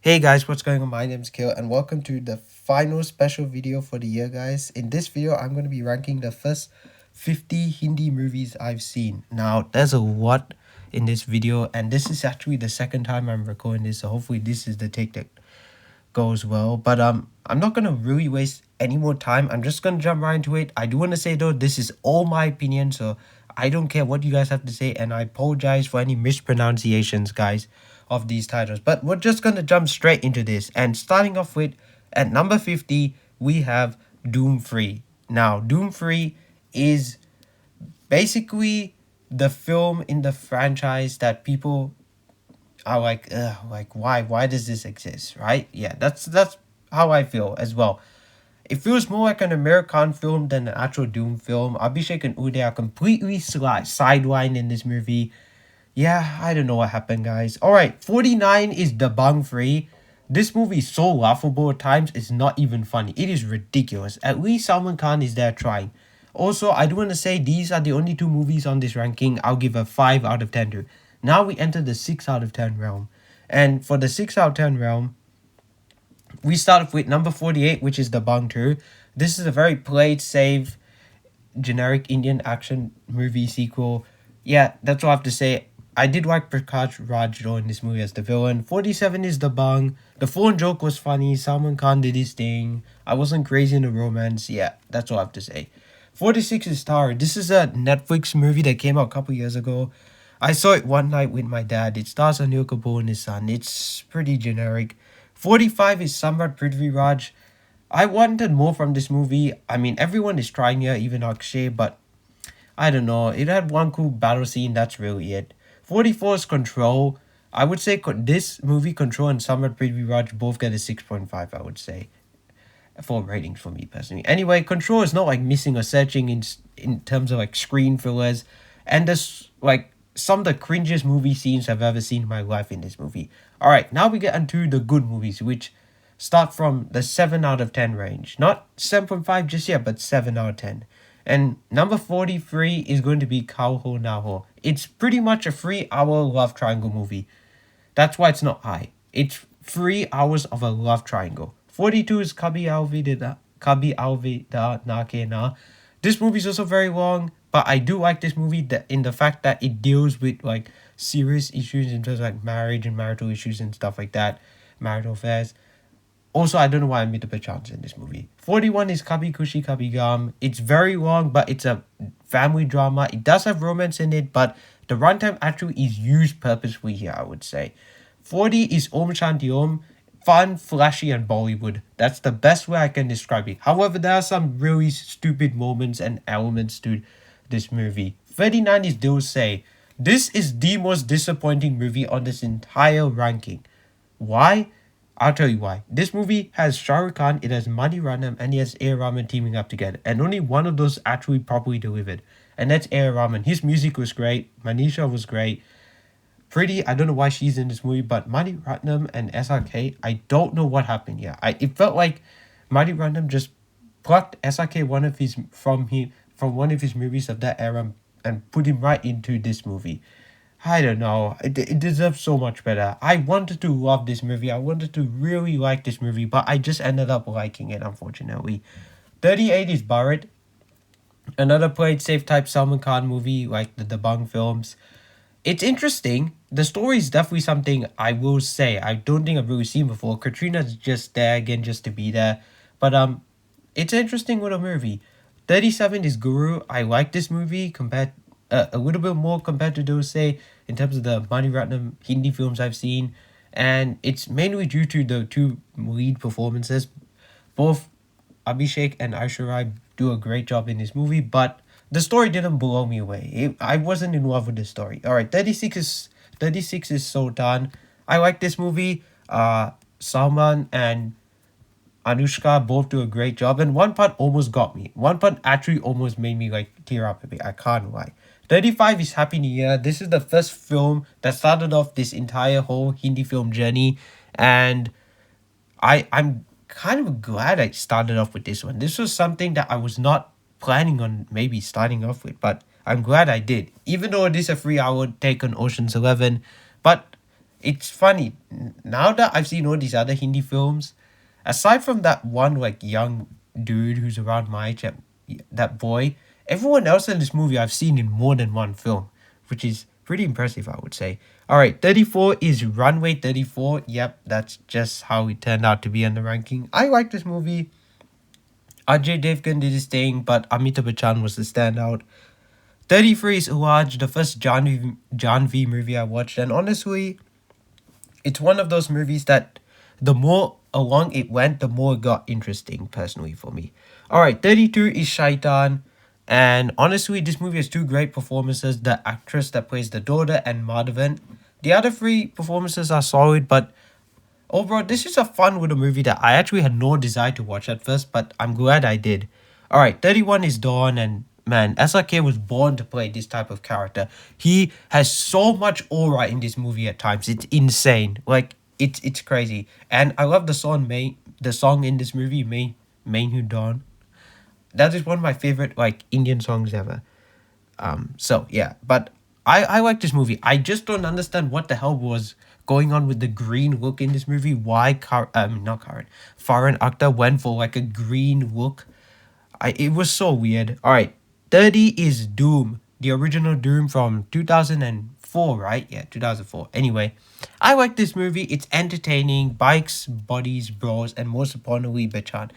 Hey guys, what's going on? My name's Kale and welcome to the final special video for the year, guys. In this video, I'm going to be ranking the first 50 Hindi movies I've seen. Now, there's a lot in this video and this is actually the second time I'm recording this, so hopefully this is the take that goes well. But I'm not going to really waste any more time. I'm just going to jump right into it. I do want to say though, this is all my opinion, so I don't care what you guys have to say and I apologize for any mispronunciations, guys, of these titles. But we're just going to jump straight into this. And starting off with, at number 50, we have Doom 3. Now, Doom 3 is basically the film in the franchise that people are like, ugh, like why does this exist, right? Yeah, that's how I feel as well. It feels more like an American film than an actual Doom film. Abhishek and Uday are completely sidelined in this movie. Yeah, I don't know what happened, guys. Alright, 49 is Dabangg 3. This movie is so laughable at times, it's not even funny. It is ridiculous. At least Salman Khan is there trying. Also, I do want to say these are the only two movies on this ranking I'll give a 5 out of 10 to. Now we enter the 6 out of 10 realm. And for the 6 out of 10 realm, we start off with number 48, which is Dabangg 2. This is a very played, safe, generic Indian action movie sequel. Yeah, that's all I have to say. I did like Prakash Raj though in this movie as the villain. 47 is Dabangg. The phone joke was funny. Salman Khan did his thing. I wasn't crazy in the romance. Yeah, that's all I have to say. 46 is Tar. This is a Netflix movie that came out a couple years ago. I saw it one night with my dad. It stars Anil Kapoor and his son. It's pretty generic. 45 is Samrat Prithviraj. I wanted more from this movie. I mean, everyone is trying here, even Akshay, but I don't know. It had one cool battle scene. That's really it. 44 is Control. I would say this movie, Control and Samrat Prithviraj, both get a 6.5, I would say, for ratings for me personally. Anyway, Control is not like missing or searching in terms of like screen fillers. And there's like some of the cringiest movie scenes I've ever seen in my life in this movie. Alright, now we get into the good movies, which start from the 7 out of 10 range. Not 7.5 just yet, but 7 out of 10. And number 43 is going to be Kal Ho Na Ho. It's pretty much a 3-hour love triangle movie. That's why it's not high. It's 3 hours of a love triangle. 42 is Kabhi Alvida Na Ke Na. This movie is also very long, but I do like this movie in the fact that it deals with like serious issues in terms of like marriage and marital issues and stuff like that, marital affairs. Also, I don't know why Amitabh Bachchan's in this movie. 41 is Kabhi Khushi Kabhie Gham. It's very long, but it's a family drama. It does have romance in it, but the runtime actually is used purposefully here, I would say. 40 is Om Shanti Om. Fun, flashy, and Bollywood. That's the best way I can describe it. However, there are some really stupid moments and elements to this movie. 39 is Dil Se. This is the most disappointing movie on this entire ranking. Why? I'll tell you why. This movie has Shah Rukh Khan, it has Mani Ratnam, and it has A. Rahman teaming up together. And only one of those actually properly delivered. And that's A. Rahman. His music was great. Manisha was great. Pretty, I don't know why she's in this movie, but Mani Ratnam and SRK, I don't know what happened here. It felt like Mani Ratnam just plucked SRK from one of his movies of that era and put him right into this movie. I don't know. It deserves so much better. I wanted to love this movie. I wanted to really like this movie, but I just ended up liking it, unfortunately. 38 is Bharat. Another played safe type Salman Khan movie like the Dabangg films. It's interesting. The story is definitely something I will say I don't think I've really seen before. Katrina's just there again just to be there. But it's an interesting little movie. 37 is Guru. I like this movie compared a little bit more compared to those, say, in terms of the Mani Ratnam Hindi films I've seen. And it's mainly due to the two lead performances. Both Abhishek and Aishwarya Rai do a great job in this movie, but the story didn't blow me away. I wasn't in love with the story. Alright, 36 is Sultan. I like this movie. Salman and Anushka both do a great job, and one part almost got me. One part actually almost made me like tear up a bit. I can't lie. 35 is Happy New Year. This is the first film that started off this entire whole Hindi film journey, and I'm kind of glad I started off with this one. This was something that I was not planning on maybe starting off with, but I'm glad I did. Even though it is a 3-hour take on Ocean's 11, but It's funny. Now that I've seen all these other Hindi films, aside from that one like young dude who's around my age, that boy, everyone else in this movie I've seen in more than one film, which is pretty impressive, I would say. All right, 34 is Runway 34. Yep, that's just how it turned out to be on the ranking. I like this movie. Ajay Devgan did his thing, but Amitabh Bachchan was the standout. 33 is Uaj, the first John V movie I watched, and honestly, it's one of those movies that the more along it went, the more it got interesting, personally, for me. Alright, 32 is Shaitan, and honestly, this movie has two great performances, the actress that plays the daughter and Madhavan. The other three performances are solid, but overall, this is a fun little movie that I actually had no desire to watch at first, but I'm glad I did. Alright, 31 is Dawn, and man, SRK was born to play this type of character. He has so much aura in this movie at times. It's insane. Like, it's crazy. And I love the song in this movie, Main Who Dawn. That is one of my favorite like Indian songs ever. So yeah, but I like this movie. I just don't understand what the hell was going on with the green look in this movie. Why not Karan, Farhan Akhtar went for like a green look. It was so weird. All right, 30 is Doom, the original Doom from 2004, right? Yeah, 2004. Anyway, I like this movie. It's entertaining, bikes, bodies, bros, and most importantly, Bachan.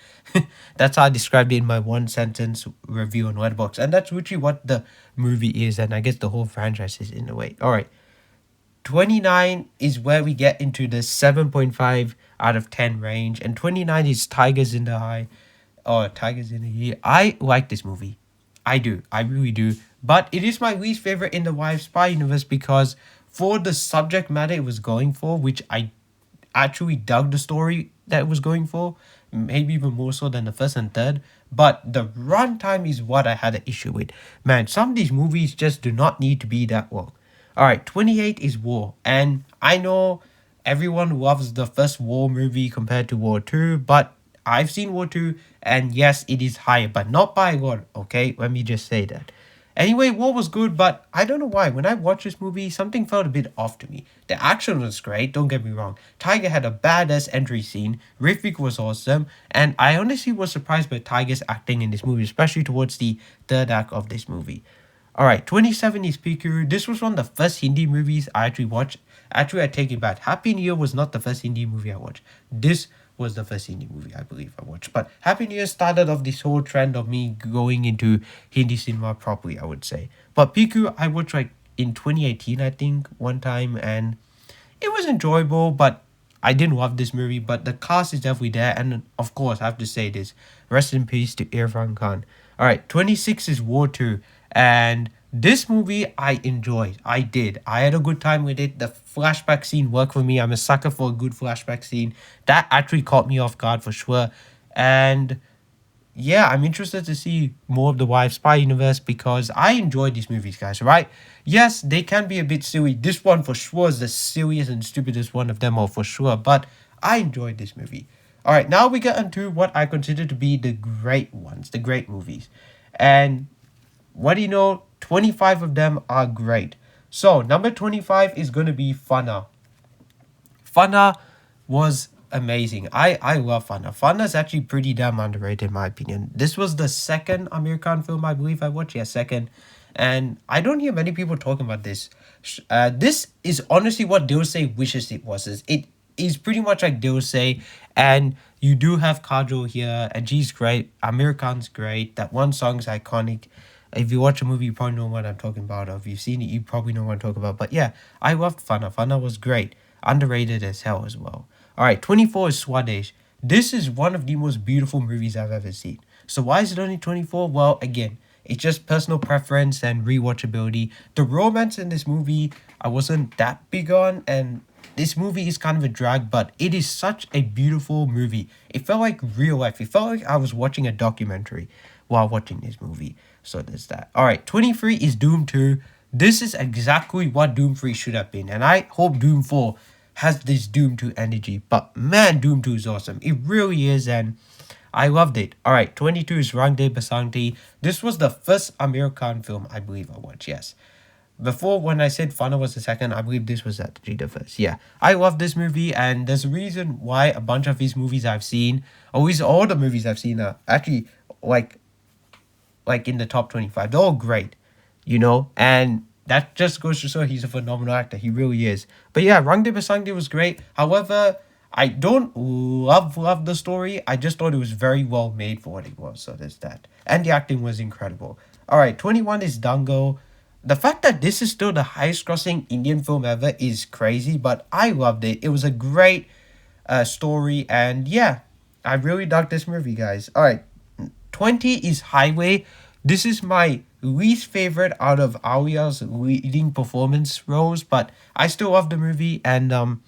That's how I described it in my one sentence review on Letterboxd, and that's literally what the movie is, and I guess the whole franchise is in a way. All right, 29 is where we get into the 7.5 out of 10 range, and 29 is Tigers in the Eye. Oh, Tigers in the Heat. I like this movie. I do. I really do. But it is my least favorite in the Wife Spy universe because for the subject matter it was going for, which I actually dug the story that it was going for, maybe even more so than the first and third. But the runtime is what I had an issue with. Man, some of these movies just do not need to be that long. Alright, 28 is War. And I know everyone loves the first War movie compared to War 2, but I've seen War 2, and yes, it is higher, but not by a lot, okay? Let me just say that. Anyway, War was good, but I don't know why. When I watched this movie, something felt a bit off to me. The action was great, don't get me wrong. Tiger had a badass entry scene, Rifik was awesome, and I honestly was surprised by Tiger's acting in this movie, especially towards the third act of this movie. Alright, 27 is Piku. This was one of the first Hindi movies I actually watched. Actually, I take it back. Happy New Year was not the first Hindi movie I watched. This was the first Hindi movie I believe I watched. But Happy New Year started off this whole trend of me going into Hindi cinema properly, I would say. But Piku, I watched like in 2018, I think, one time, and it was enjoyable, but I didn't love this movie. But the cast is definitely there, and of course, I have to say this: rest in peace to Irfan Khan. All right, 26 is War 2, and this movie I enjoyed. I did. I had a good time with it. The flashback scene worked for me. I'm a sucker for a good flashback scene. That actually caught me off guard for sure. And yeah, I'm interested to see more of the Wife Spy universe because I enjoyed these movies, guys, right? Yes, they can be a bit silly. This one for sure is the silliest and stupidest one of them all for sure, but I enjoyed this movie. All right, now we get into what I consider to be the great ones, the great movies. And what do you know? 25 of them are great. So, number 25 is going to be Fana. Fana was amazing. I love Fana. Fana is actually pretty damn underrated in my opinion. This was the second Amir Khan film I believe I watched. Yeah, second. And I don't hear many people talking about this. This is honestly what Dil Say wishes it was. It is pretty much like Dil Say, and you do have Kajol here, and she's great. Amir Khan's great. That one song is iconic. If you watch a movie, you probably know what I'm talking about. Or if you've seen it, you probably know what I'm talking about. But yeah, I loved Fana. Fana was great. Underrated as hell as well. Alright, 24 is Swadesh. This is one of the most beautiful movies I've ever seen. So why is it only 24? Well, again, it's just personal preference and rewatchability. The romance in this movie, I wasn't that big on, and this movie is kind of a drag, but it is such a beautiful movie. It felt like real life. It felt like I was watching a documentary while watching this movie. So there's that. Alright, 23 is Doom 2. This is exactly what Doom 3 should have been, and I hope Doom 4 has this Doom 2 energy. But man, Doom 2 is awesome. It really is, and I loved it. Alright, 22 is Rang De Basanti. This was the first Amir Khan film I believe I watched, yes. before when I said Funnel was the second, I believe this was actually the first. Yeah, I love this movie, and there's a reason why a bunch of these movies I've seen, always all the movies I've seen are actually like in the top 25. They're all great, you know, and that just goes to show he's a phenomenal actor. He really is. But yeah, Rangde Basangde was great. However, I don't love the story. I just thought it was very well made for what it was. So there's that. And the acting was incredible. All right, 21 is Dango. The fact that this is still the highest grossing Indian film ever is crazy, but I loved it. It was a great story, and yeah, I really dug this movie, guys. All right, 20 is Highway. This is my least favorite out of Alia's leading performance roles, but I still love the movie, and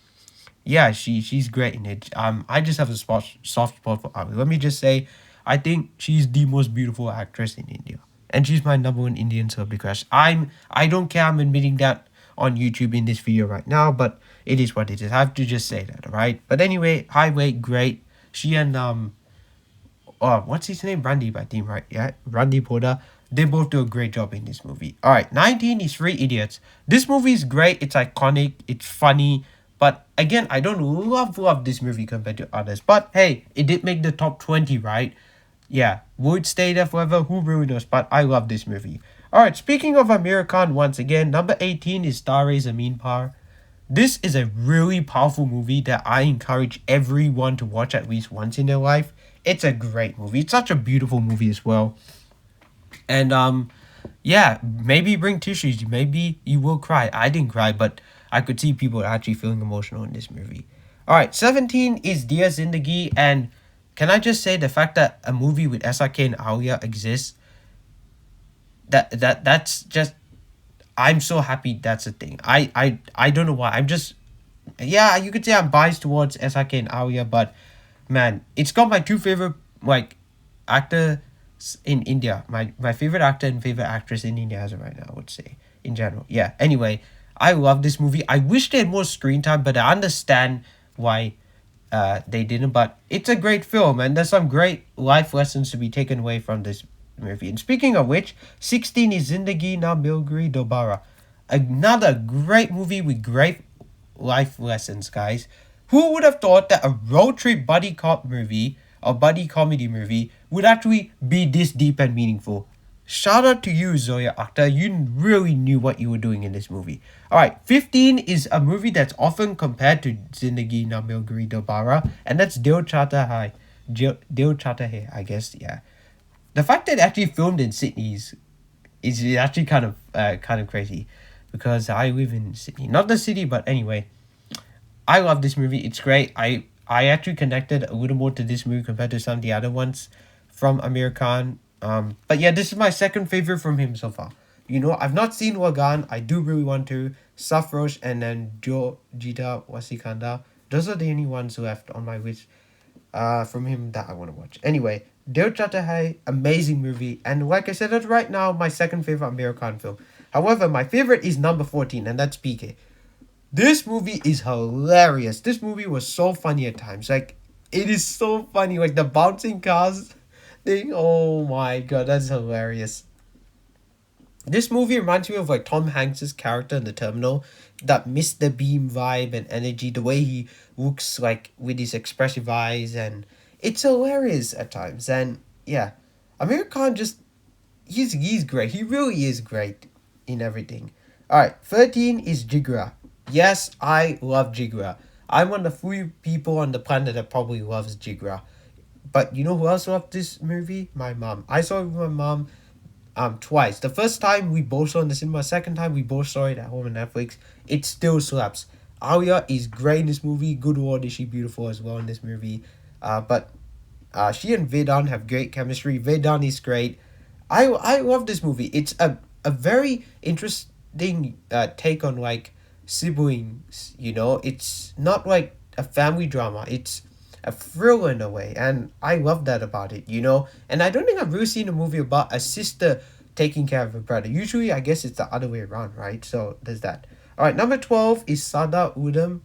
yeah, she's great in it. I just have a soft spot for Alia. Let me just say, I think she's the most beautiful actress in India, and she's my number one Indian celebrity crush. I don't care. I'm admitting that on YouTube in this video right now, but it is what it is. I have to just say that, alright? But anyway, Highway, great. She and what's his name? Randy by team, right? Yeah, Randy Poda. They both do a great job in this movie. All right, 19 is Three Idiots. This movie is great. It's iconic. It's funny. But again, I don't love this movie compared to others. But hey, it did make the top 20, right? Yeah, would stay there forever. Who really knows? But I love this movie. All right, speaking of Amir Khan, once again, number 18 is Tare Zameen Par. This is a really powerful movie that I encourage everyone to watch at least once in their life. It's a great movie. It's such a beautiful movie as well. And yeah, maybe bring tissues. Maybe you will cry. I didn't cry, but I could see people actually feeling emotional in this movie. All right, 17 is Dia Zindagi, and can I just say the fact that a movie with SRK and Alia exists, that's just, I'm so happy that's a thing. I don't know why. I'm just, yeah, you could say I'm biased towards SRK and Alia, but man, it's got my two favorite like actors in India. My favorite actor and favorite actress in India as of right now, I would say, in general. Yeah. Anyway, I love this movie. I wish they had more screen time, but I understand why they didn't. But it's a great film, and there's some great life lessons to be taken away from this movie. And speaking of which, 16 is Zindagi Na Milgiri Dobara. Another great movie with great life lessons, guys. Who would have thought that a road trip buddy cop movie or buddy comedy movie would actually be this deep and meaningful? Shout out to you, Zoya Akhtar. You really knew what you were doing in this movie. Alright, 15 is a movie that's often compared to Zindagi Na Milgiri Dobara, and that's Dil Chata Hai. Dil Chata Hai, I guess, yeah. The fact that it actually filmed in Sydney is actually kind of crazy, because I live in Sydney. Not the city, but anyway. I love this movie. It's great. I actually connected a little more to this movie compared to some of the other ones from Amir Khan. But yeah, this is my second favorite from him so far. You know, I've not seen Wagan. I do really want to. Safrosh and then Jo Jita Wasikanda. Those are the only ones left on my list from him that I want to watch. Anyway, Dil Chata Hai, amazing movie. And like I said, that's right now my second favorite Amir Khan film. However, my favorite is number 14, and that's PK. This movie is hilarious. This movie was so funny at times. Like, it is so funny. Like, the bouncing cars thing. Oh my god, that's hilarious. This movie reminds me of, like, Tom Hanks's character in The Terminal. That Mr. Beam vibe and energy. The way he looks, like, with his expressive eyes. And it's hilarious at times. And, yeah. Amir Khan just... He's great. He really is great in everything. Alright, 13 is Jigra. Yes, I love Jigra. I'm one of the few people on the planet that probably loves Jigra. But you know who else loved this movie? My mom. I saw it with my mom twice. The first time we both saw it in the cinema. Second time we both saw it at home on Netflix. It still slaps. Alia is great in this movie. Good Lord, is she beautiful as well in this movie. But she and Vedant have great chemistry. Vedant is great. I love this movie. It's a very interesting take on, like, siblings, you know. It's not like a family drama, it's a thriller in a way, and I love that about it, you know. And I don't think I've really seen a movie about a sister taking care of a brother. Usually I guess it's the other way around, right? So there's that. All right, number 12 is Sada Udam.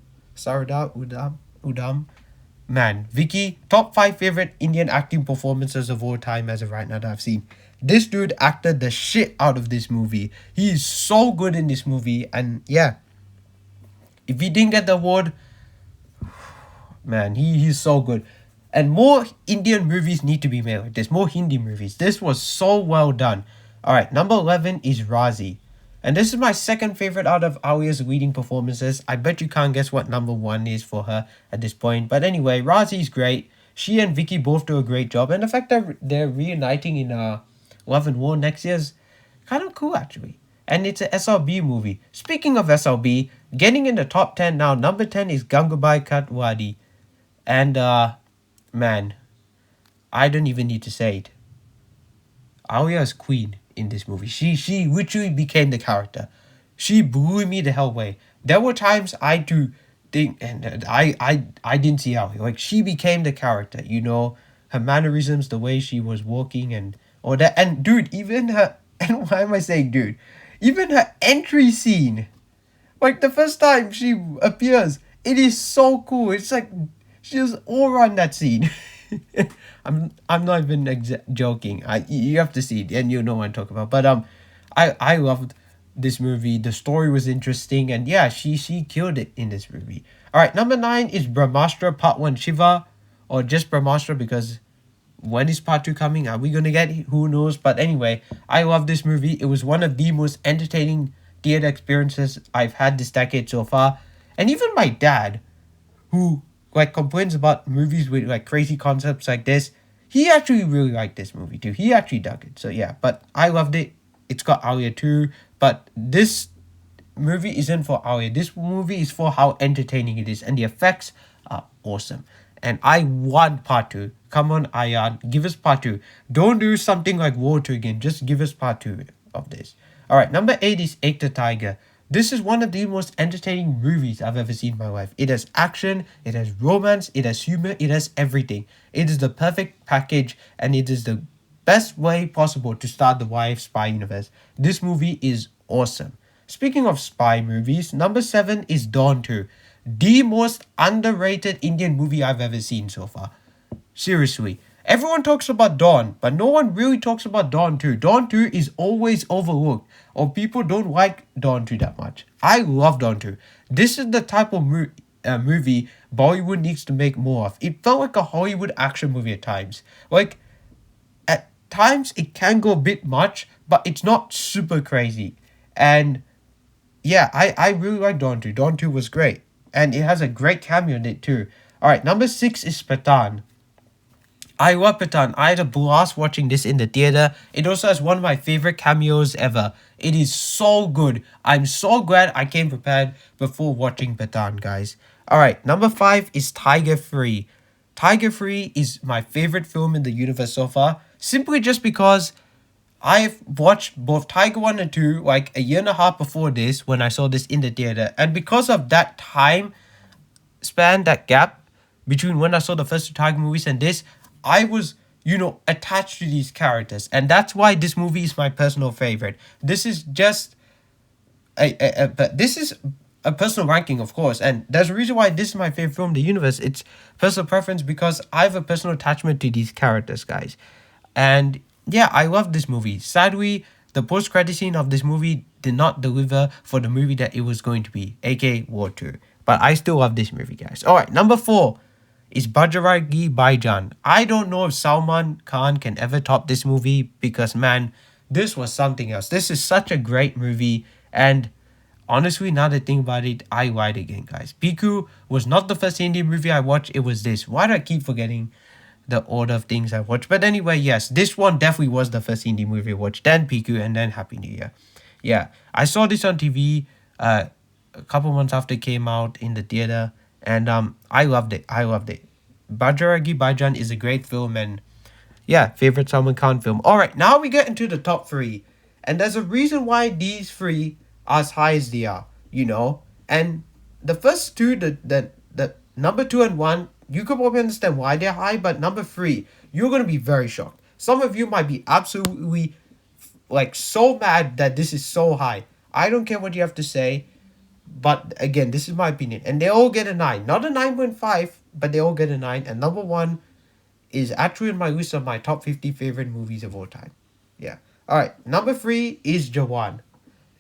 man, Vicky, top 5 favorite Indian acting performances of all time as of right now that I've seen. This dude acted the shit out of this movie. He is so good in this movie, and yeah, if he didn't get the award, man, he's so good. And more Indian movies need to be made like this. More Hindi movies. This was so well done. Alright, number 11 is Razi. And this is my second favorite out of Alia's leading performances. I bet you can't guess what number 1 is for her at this point. But anyway, Razi is great. She and Vicky both do a great job. And the fact that they're reuniting in Love and War next year is kind of cool actually. And it's a SLB movie. Speaking of SLB, getting in the top 10 now, number 10 is Gangubai Katwadi. And man, I don't even need to say it. Alia is queen in this movie. She literally became the character. She blew me the hell away. There were times I do think, and I didn't see Alia. Like she became the character. You know, her mannerisms, the way she was walking, and all that. And dude, even her. And why am I saying dude? Even her entry scene, like the first time she appears, it is so cool. It's like she was all around that scene. I'm not even joking. You have to see it and you know what I'm talking about. But I loved this movie. The story was interesting and yeah, she killed it in this movie. All right, number 9 is Brahmastra Part 1 Shiva, or just Brahmastra because when is part 2 coming? Are we gonna get it? Who knows? But anyway, I love this movie. It was one of the most entertaining theater experiences I've had this decade so far. And even my dad, who like complains about movies with like crazy concepts like this, he actually really liked this movie too. He actually dug it. So yeah, but I loved it. It's got Alia too. But this movie isn't for Alia. This movie is for how entertaining it is. And the effects are awesome. And I want part 2. Come on, Ayan, give us part 2. Don't do something like War 2 again. Just give us part 2 of this. Alright, number 8 is Ek the Tiger. This is one of the most entertaining movies I've ever seen in my life. It has action, it has romance, it has humor, it has everything. It is the perfect package and it is the best way possible to start the YF spy universe. This movie is awesome. Speaking of spy movies, number 7 is Dawn 2. The most underrated Indian movie I've ever seen so far. Seriously. Everyone talks about Dawn, but no one really talks about Dawn 2. Dawn 2 is always overlooked, or people don't like Dawn 2 that much. I love Dawn 2. This is the type of movie Bollywood needs to make more of. It felt like a Hollywood action movie at times. Like, at times it can go a bit much, but it's not super crazy. And yeah, I really like Dawn 2. Dawn 2 was great. And it has a great cameo in it too. Alright, number 6 is Pathaan. I love Pathaan. I had a blast watching this in the theater. It also has one of my favorite cameos ever. It is so good. I'm so glad I came prepared before watching Pathaan, guys. Alright, number 5 is Tiger 3. Tiger 3 is my favorite film in the universe so far. Simply just because I've watched both Tiger 1 and 2 like a year and a half before this when I saw this in the theater. And because of that time span, that gap between when I saw the first 2 Tiger movies and this, I was, attached to these characters. And that's why this movie is my personal favorite. This is just this is a personal ranking, of course. And there's a reason why this is my favorite film in the universe. It's personal preference because I have a personal attachment to these characters, guys. And yeah, I love this movie. Sadly, the post-credit scene of this movie did not deliver for the movie that it was going to be, aka War 2. But I still love this movie, guys. Alright, number 4 is Bajrangi Bhaijaan. I don't know if Salman Khan can ever top this movie because, man, this was something else. This is such a great movie. And honestly, now that I think about it, I lied again, guys. Piku was not the first Indian movie I watched. It was this. Why do I keep forgetting the order of things I watched? But anyway, yes, this one definitely was the first Hindi movie I watched, then Piku, and then Happy New Year. Yeah, I saw this on TV a couple months after it came out in the theater, and I loved it. Bajrangi Bhaijaan is a great film, and yeah, favorite Salman Khan film. Alright, now we get into the top 3, and there's a reason why these 3 are as high as they are, and the first 2, the number 2 and 1, you could probably understand why they're high, but number 3, you're going to be very shocked. Some of you might be absolutely, so mad that this is so high. I don't care what you have to say, but again, this is my opinion. And they all get a 9. Not a 9.5, but they all get a 9. And number 1 is actually in my list of my top 50 favorite movies of all time. Yeah. Alright, number 3 is Jawan.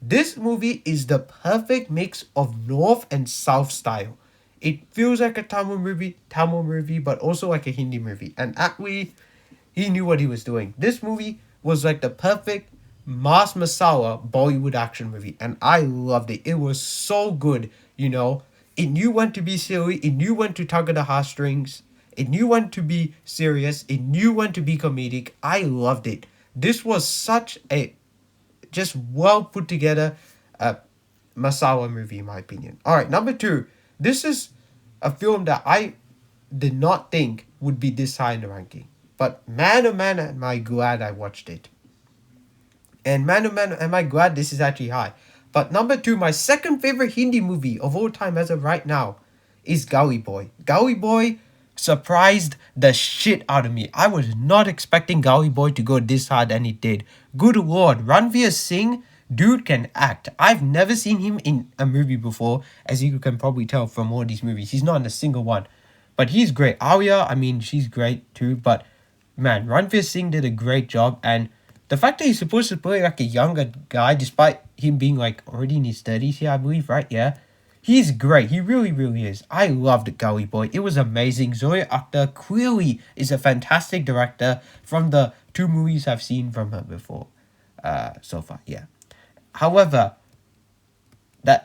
This movie is the perfect mix of North and South style. It feels like a Tamil movie, but also like a Hindi movie. And actually, he knew what he was doing. This movie was like the perfect mass masala Bollywood action movie, and I loved it. It was so good, you know. It knew when to be silly, it knew when to tug at the heartstrings, it knew when to be serious, it knew when to be comedic. I loved it. This was such a just well put together masala movie in my opinion. Alright, number 2. This is a film that I did not think would be this high in the ranking. But man oh man am I glad I watched it. And man oh man am I glad this is actually high. But number 2, my second favorite Hindi movie of all time as of right now is Gully Boy. Gully Boy surprised the shit out of me. I was not expecting Gully Boy to go this hard, and it did. Good lord, Ranveer Singh, dude can act. I've never seen him in a movie before, as you can probably tell from all these movies. He's not in a single one. But he's great. Alia, I mean, she's great too. But man, Ranveer Singh did a great job. And the fact that he's supposed to play like a younger guy, despite him being like already in his 30s here, I believe, right? Yeah. He's great. He really, really is. I loved Gully Boy. It was amazing. Zoya Akhtar clearly is a fantastic director from the 2 movies I've seen from her before. So far, yeah. However,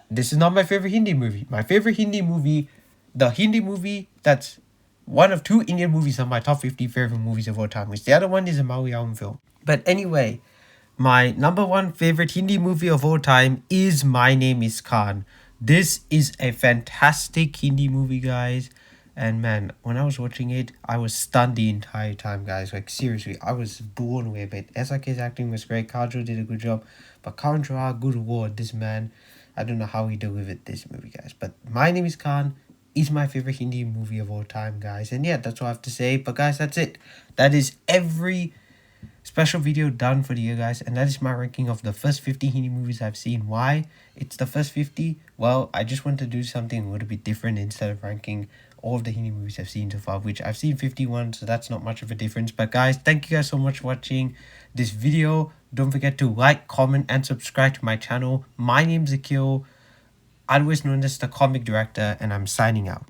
this is not my favorite Hindi movie. My favorite Hindi movie, the Hindi movie that's one of 2 Indian movies on my top 50 favorite movies of all time, which the other one is a Malayalam film. But anyway, my number 1 favorite Hindi movie of all time is My Name is Khan. This is a fantastic Hindi movie, guys. And man, when I was watching it, I was stunned the entire time, guys. Like, seriously, I was blown away by it. SRK's acting was great. Kajol did a good job. But Karan Johar, good lord, this man, I don't know how he delivered this movie, guys. But My Name is Khan is my favorite Hindi movie of all time, guys. And yeah, that's all I have to say. But guys, that's it. That is every special video done for the year, guys, and that is my ranking of the first 50 Hindi movies I've seen. Why it's the first 50? Well, I just want to do something a little bit different instead of ranking all of the Hindi movies I've seen so far, which I've seen 51, so that's not much of a difference. But guys, thank you guys so much for watching this video. Don't forget to like, comment, and subscribe to my channel. My name's Akil, otherwise known as the Comic Director, and I'm signing out.